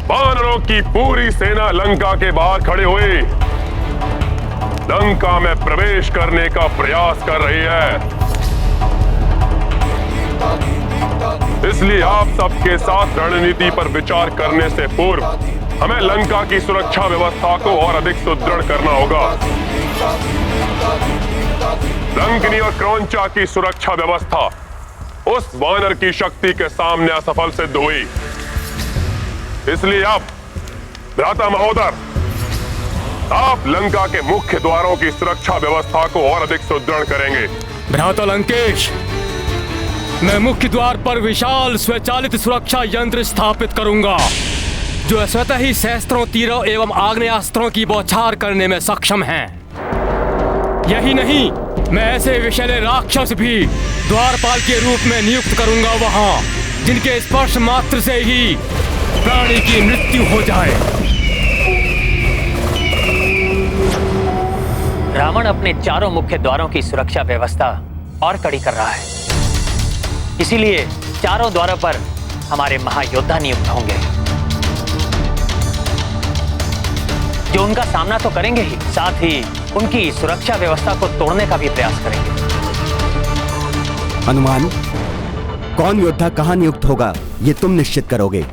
वानरों की पूरी सेना लंका के बाहर खड़ी हुई लंका में प्रवेश करने का प्रयास कर रही है। इसलिए आप सबके साथ रणनीति पर विचार करने से पूर्व हमें लंका की सुरक्षा व्यवस्था को और अधिक सुदृढ़ करना होगा। लंकिनी और क्रौंचा की सुरक्षा व्यवस्था उस वानर की शक्ति के सामने असफल सिद्ध हुई। इसलिए अब भ्राता महोदय, आप लंका के मुख्य द्वारों की सुरक्षा व्यवस्था को और अधिक सुदृढ़ करेंगे। भ्राता लंकेश, मैं मुख्य द्वार पर विशाल स्वचालित सुरक्षा यंत्र स्थापित करूंगा जो स्वतः ही शस्त्रों, तीरों एवं आग्नेयास्त्रों की बौछार करने में सक्षम हैं। यही नहीं, मैं ऐसे विषैले राक्षस भी द्वारपाल के रूप में नियुक्त करूंगा वहां जिनके स्पर्श मात्र से ही प्राणी की मृत्यु हो जाए। रावण अपने चारों मुख्य द्वारों की सुरक्षा व्यवस्था और कड़ी कर रहा है। इसीलिए चारों द्वारों पर हमारे महायोद्धा नियुक्त होंगे जो उनका सामना तो करेंगे ही, साथ ही उनकी सुरक्षा व्यवस्था को तोड़ने का भी प्रयास करेंगे। हनुमान, कौन योद्धा कहां नियुक्त होगा ये तुम निश्चित करोगे।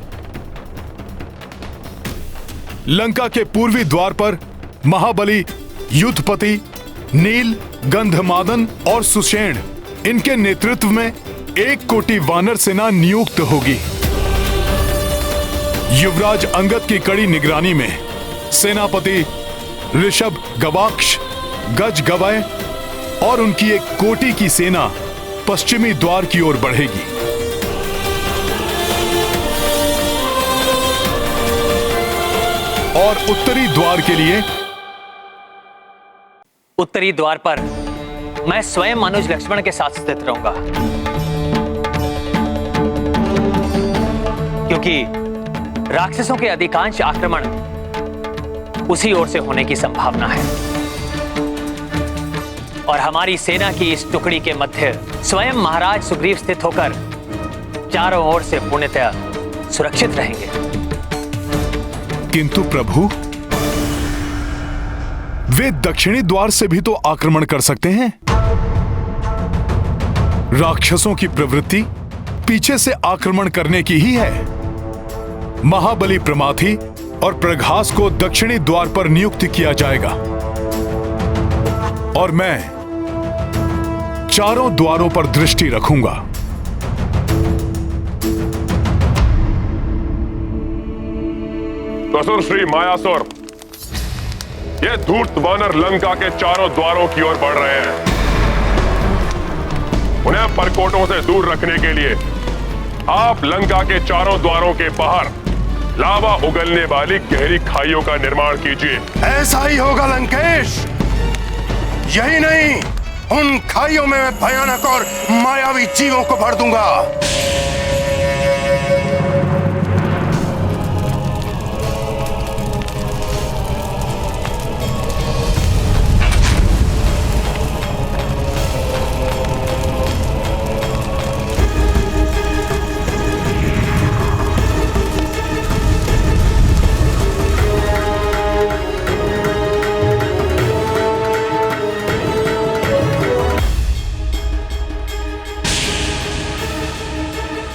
लंका के पूर्वी द्वार पर महाबली, युद्धपति, नील, गंधमादन और सुषेण, इनके नेतृत्व में 1 कोटि वानर सेना नियुक्त होगी। युवराज अंगद की कड़ी निगरानी में सेनापति ऋषभ, गवाक्ष, गज, गवय और उनकी 1 कोटि की सेना पश्चिमी द्वार की ओर बढ़ेगी। और उत्तरी द्वार के लिए उत्तरी द्वार पर मैं स्वयं अनुज लक्ष्मण के साथ स्थित रहूंगा, क्योंकि राक्षसों के अधिकांश आक्रमण उसी ओर से होने की संभावना है और हमारी सेना की इस टुकड़ी के मध्य स्वयं महाराज सुग्रीव स्थित होकर चारों ओर से पूर्णतः सुरक्षित रहेंगे। किंतु प्रभु, वे दक्षिणी द्वार से भी तो आक्रमण कर सकते हैं। राक्षसों की प्रवृत्ति पीछे से आक्रमण करने की ही है। महाबली प्रमाथि और प्रघास को दक्षिणी द्वार पर नियुक्त किया जाएगा और मैं चारों द्वारों पर दृष्टि रखूंगा। असुर श्री मायासुर, ये धूर्त वानर लंका के चारों द्वारों की ओर बढ़ रहे हैं। उन्हें परकोटों से दूर रखने के लिए आप लंका के चारों द्वारों के बाहर लावा उगलने वाली गहरी खाइयों का निर्माण कीजिए। ऐसा ही होगा लंकेश। यही नहीं, उन खाइयों में मैं भयानक और मायावी जीवों को भर दूंगा।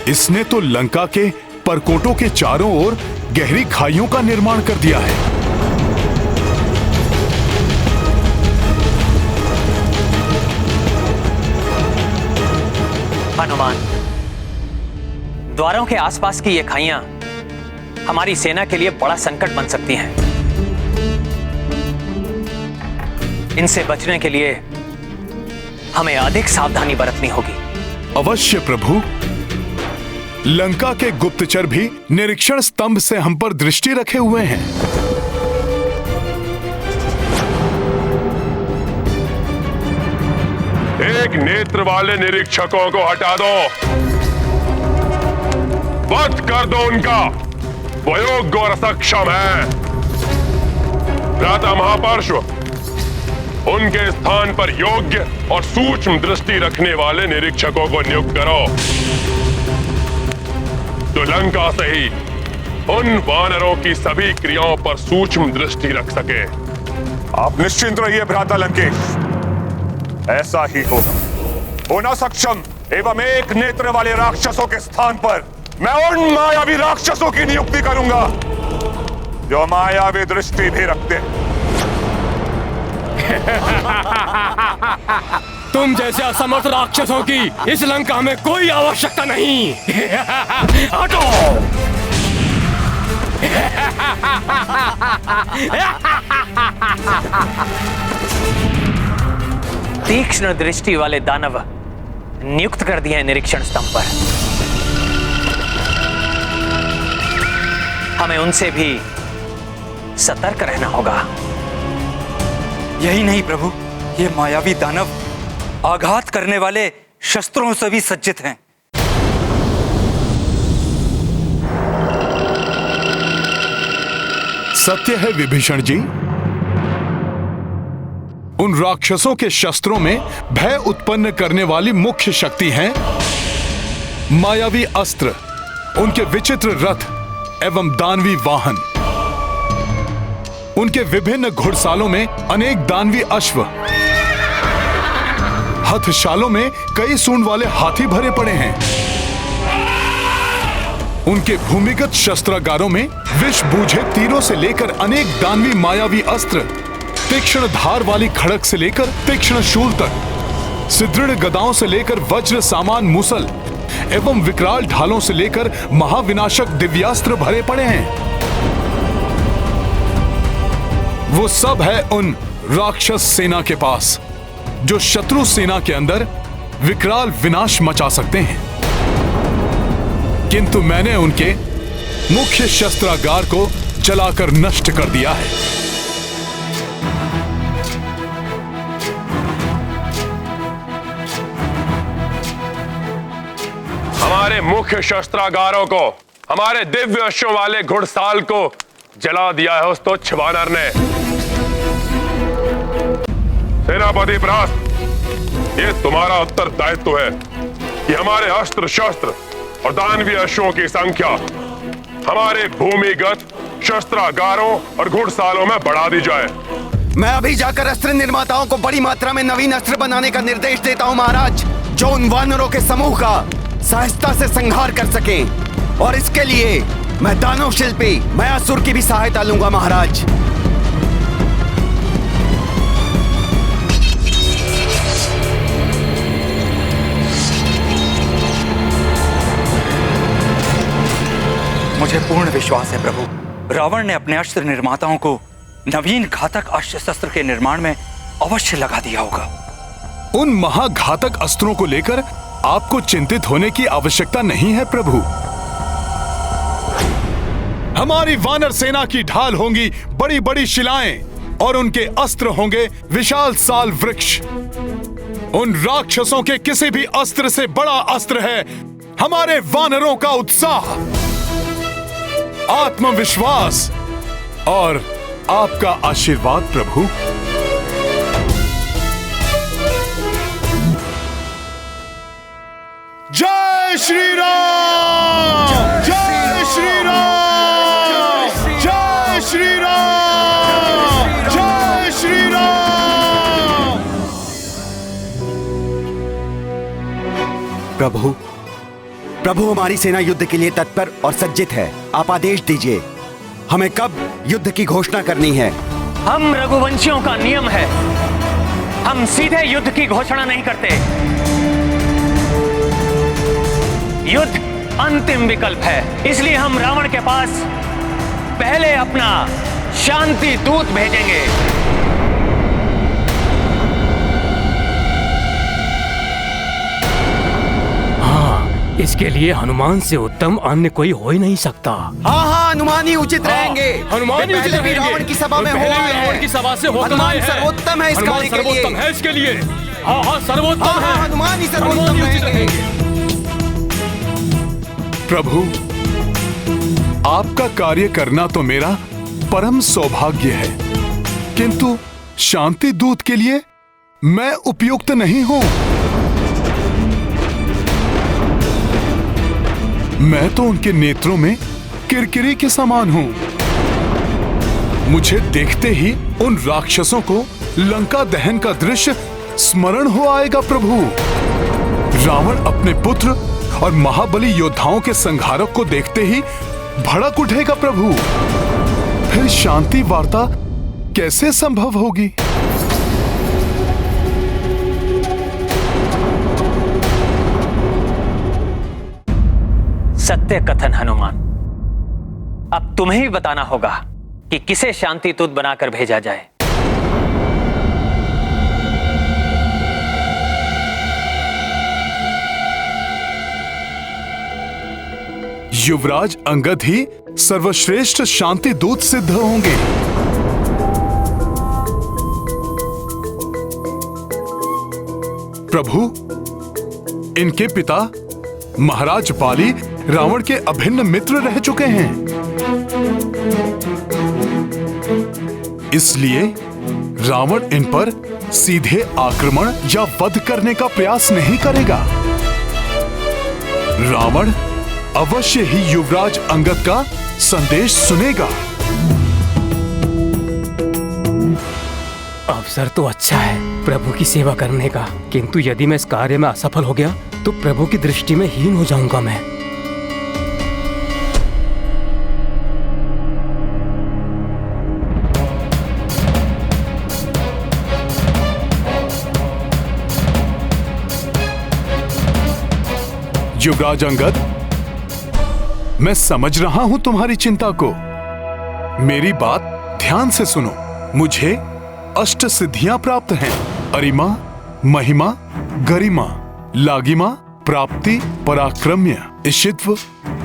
इसने तो लंका के परकोटों के चारों ओर गहरी खाइयों का निर्माण कर दिया है। हनुमान, द्वारों के आसपास की ये खाइयां हमारी सेना के लिए बड़ा संकट बन सकती हैं। इनसे बचने के लिए हमें अधिक सावधानी बरतनी होगी। अवश्य प्रभु। लंका के गुप्तचर भी निरीक्षण स्तंभ से हम पर दृष्टि रखे हुए हैं। एक नेत्र वाले निरीक्षकों को हटा दो, वध कर दो उनका। वो योग्य और सक्षम है। भ्राता महापार्श्व, उनके स्थान पर योग्य और सूक्ष्म दृष्टि रखने वाले निरीक्षकों को नियुक्त करो, जो लंका से ही उन वानरों की सभी क्रियाओं पर सूक्ष्म दृष्टि रख सके। आप निश्चिंत रहिए भ्राता लंकेश, ऐसा ही होगा। होना सक्षम एवं एक नेत्र वाले राक्षसों के स्थान पर मैं उन मायावी राक्षसों की नियुक्ति करूंगा जो मायावी दृष्टि भी रखते हैं। तुम जैसे असमर्थ राक्षसों की इस लंका में कोई आवश्यकता नहीं। हटो। तीक्ष्ण दृष्टि वाले दानव नियुक्त कर दिए हैं निरीक्षण स्तंभ पर। हमें उनसे भी सतर्क रहना होगा। यही नहीं प्रभु, ये मायावी दानव आघात करने वाले शस्त्रों से भी सज्जित हैं। सत्य है विभीषण जी, उन राक्षसों के शस्त्रों में भय उत्पन्न करने वाली मुख्य शक्ति हैं मायावी अस्त्र, उनके विचित्र रथ एवं दानवी वाहन, उनके विभिन्न घुड़सालों में अनेक दानवी अश्व, हथशालों में कई सूंड वाले हाथी भरे पड़े हैं, उनके भूमिगत शस्त्रागारों में विष बूझे तीरों से लेकर अनेक दानवी मायावी अस्त्र, तीक्ष्ण धार वाली खड़क से लेकर तीक्ष्ण शूल तक, सुदृढ़ गदाओं से लेकर वज्र सामान मुसल एवं विकराल ढालों से लेकर महाविनाशक दिव्यास्त्र भरे पड़े हैं। वो सब है उन राक्षस सेना के पास जो शत्रु सेना के अंदर विकराल विनाश मचा सकते हैं। किंतु मैंने उनके मुख्य शस्त्रागार को जलाकर नष्ट कर दिया है। हमारे मुख्य शस्त्रागारों को, हमारे दिव्य अश्वों वाले घुड़साल को जला दिया है उस तुच्छ वानर ने। सेनापति भ्रात, ये तुम्हारा उत्तरदायित्व है कि हमारे अस्त्र शस्त्र और दानवीय अश्वों की संख्या हमारे भूमिगत शस्त्रागारों और घुड़सालों में बढ़ा दी जाए। मैं अभी जाकर अस्त्र निर्माताओं को बड़ी मात्रा में नवीन अस्त्र बनाने का निर्देश देता हूँ महाराज, जो उन वानरों के समूह का सहजता से संहार कर सके। और इसके लिए मैं दानव शिल्पी मयासुर की भी सहायता लूंगा महाराज। मुझे पूर्ण विश्वास है प्रभु, रावण ने अपने अस्त्र निर्माताओं को नवीन घातक अस्त्र शस्त्र के निर्माण में अवश्य लगा दिया होगा। उन महाघातक अस्त्रों को लेकर आपको चिंतित होने की आवश्यकता नहीं है प्रभु। हमारी वानर सेना की ढाल होंगी बड़ी बड़ी शिलाएं और उनके अस्त्र होंगे विशाल साल वृक्ष। उन राक्षसों के किसी भी अस्त्र से बड़ा अस्त्र है हमारे वानरों का उत्साह, आत्मविश्वास और आपका आशीर्वाद प्रभु। जय श्री राम, जय श्री राम, जय श्री राम, जय श्री राम। प्रभु, प्रभु हमारी सेना युद्ध के लिए तत्पर और सज्जित है। आप आदेश दीजिए, हमें कब युद्ध की घोषणा करनी है? हम रघुवंशियों का नियम है, हम सीधे युद्ध की घोषणा नहीं करते। युद्ध अंतिम विकल्प है, इसलिए हम रावण के पास पहले अपना शांति दूत भेजेंगे। इसके लिए हनुमान से उत्तम अन्य कोई हो ही नहीं सकता। हाँ हाँ, हनुमान ही उचित रहेंगे। हनुमान ही उचित रहेंगे। रावण की सभा में हो आए हैं। रावण की सभा से होकर आए हैं। सर्वोत्तम है इस कार्य के लिए। सर्वोत्तम है इसके लिए। हाँ हाँ, सर्वोत्तम है। हनुमान ही सर्वोत्तम रहेंगे। प्रभु, आपका कार्य करना तो मेरा परम सौभाग्य है, किंतु शांति दूत के लिए मैं उपयुक्त नहीं हूं। मैं तो उनके नेत्रों में किरकिरी के समान हूं। मुझे देखते ही उन राक्षसों को लंका दहन का दृश्य स्मरण हो आएगा प्रभु। रावण अपने पुत्र और महाबली योद्धाओं के संहारक को देखते ही भड़क उठेगा प्रभु। फिर शांति वार्ता कैसे संभव होगी? सत्य कथन हनुमान, अब तुम्हें ही बताना होगा कि किसे शांति दूत बनाकर भेजा जाए। युवराज अंगद ही सर्वश्रेष्ठ शांति दूत सिद्ध होंगे। प्रभु, इनके पिता महाराज बाली रावण के अभिन्न मित्र रह चुके हैं, इसलिए रावण इन पर सीधे आक्रमण या वध करने का प्रयास नहीं करेगा। रावण अवश्य ही युवराज अंगद का संदेश सुनेगा। अवसर तो अच्छा है प्रभु की सेवा करने का, किंतु यदि मैं इस कार्य में असफल हो गया तो प्रभु की दृष्टि में हीन हो जाऊंगा मैं। युवराज अंगद, मैं समझ रहा हूं तुम्हारी चिंता को। मेरी बात ध्यान से सुनो। मुझे अष्ट सिद्धियां प्राप्त हैं: अरिमा, महिमा, गरिमा, लागिमा, प्राप्ति, पराक्रम्य, इशित्व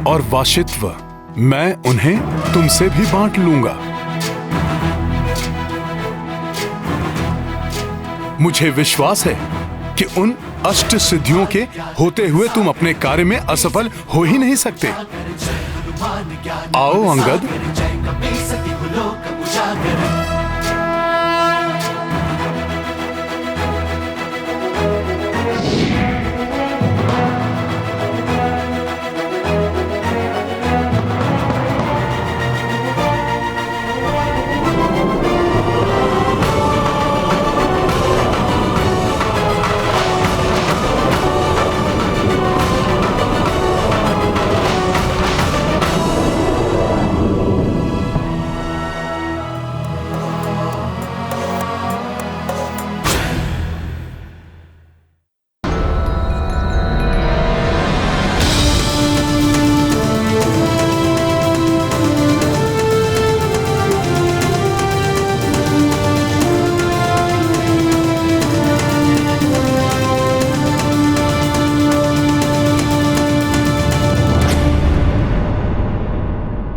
और वाशित्व। मैं उन्हें तुमसे भी बांट लूंगा। मुझे विश्वास है कि उन अष्ट सिद्धियों के होते हुए तुम अपने कार्य में असफल हो ही नहीं सकते। आओ अंगद।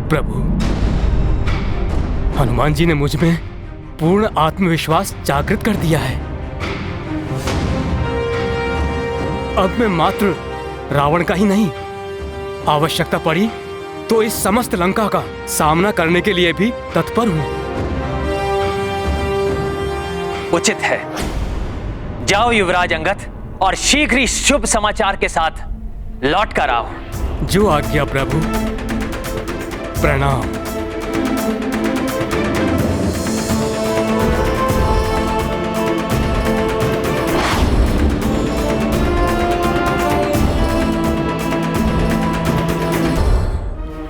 प्रभु, हनुमान जी ने मुझ में पूर्ण आत्मविश्वास जागृत कर दिया है। अब मैं मात्र रावण का ही नहीं, आवश्यकता पड़ी तो इस समस्त लंका का सामना करने के लिए भी तत्पर हूं। उचित है। जाओ युवराज अंगद, और शीघ्र ही शुभ समाचार के साथ लौट कर आओ। जो आज्ञा प्रभु। प्रणाम।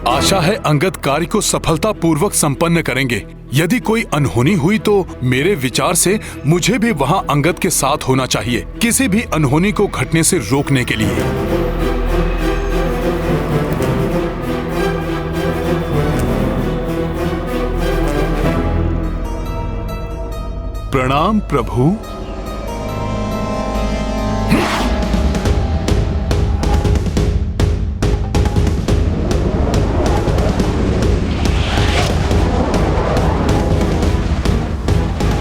आशा है अंगद कार्य को सफलतापूर्वक संपन्न करेंगे। यदि कोई अनहोनी हुई तो मेरे विचार से मुझे भी वहां अंगद के साथ होना चाहिए, किसी भी अनहोनी को घटने से रोकने के लिए। प्रणाम प्रभु।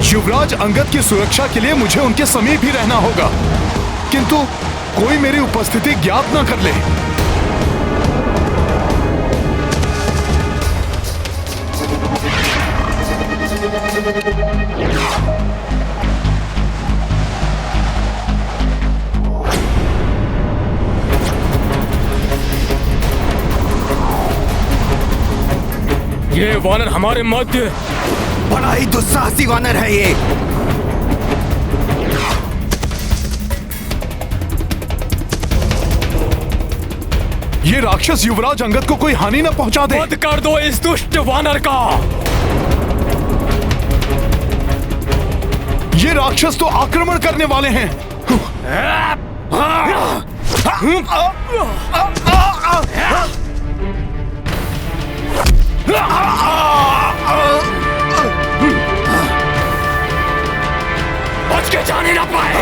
युवराज अंगद की सुरक्षा के लिए मुझे उनके समीप ही रहना होगा, किंतु कोई मेरी उपस्थिति ज्ञात न कर ले। ये वानर हमारे मध्य बड़ा ही दुस्साहसी वानर है ये। ये राक्षस युवराज अंगद को कोई हानि न पहुंचा दे। वध कर दो इस दुष्ट वानर का। ये राक्षस तो आक्रमण करने वाले हैं। बच के जाने ना पाए।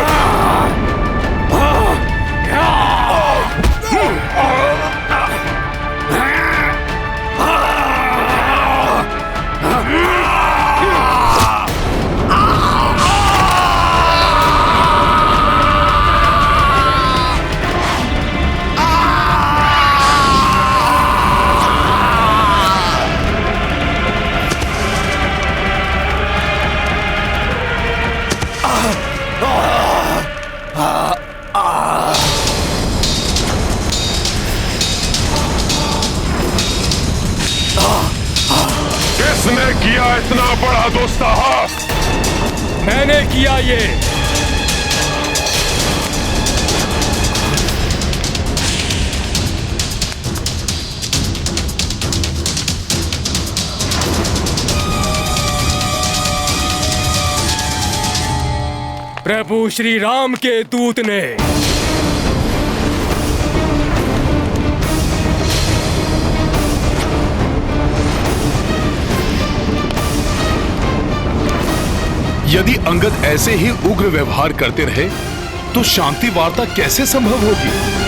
किसने किया इतना बड़ा दुस्साहस? मैंने किया ये। प्रभु श्री राम के दूत ने। यदि अंगद ऐसे ही उग्र व्यवहार करते रहे तो शांति वार्ता कैसे संभव होगी?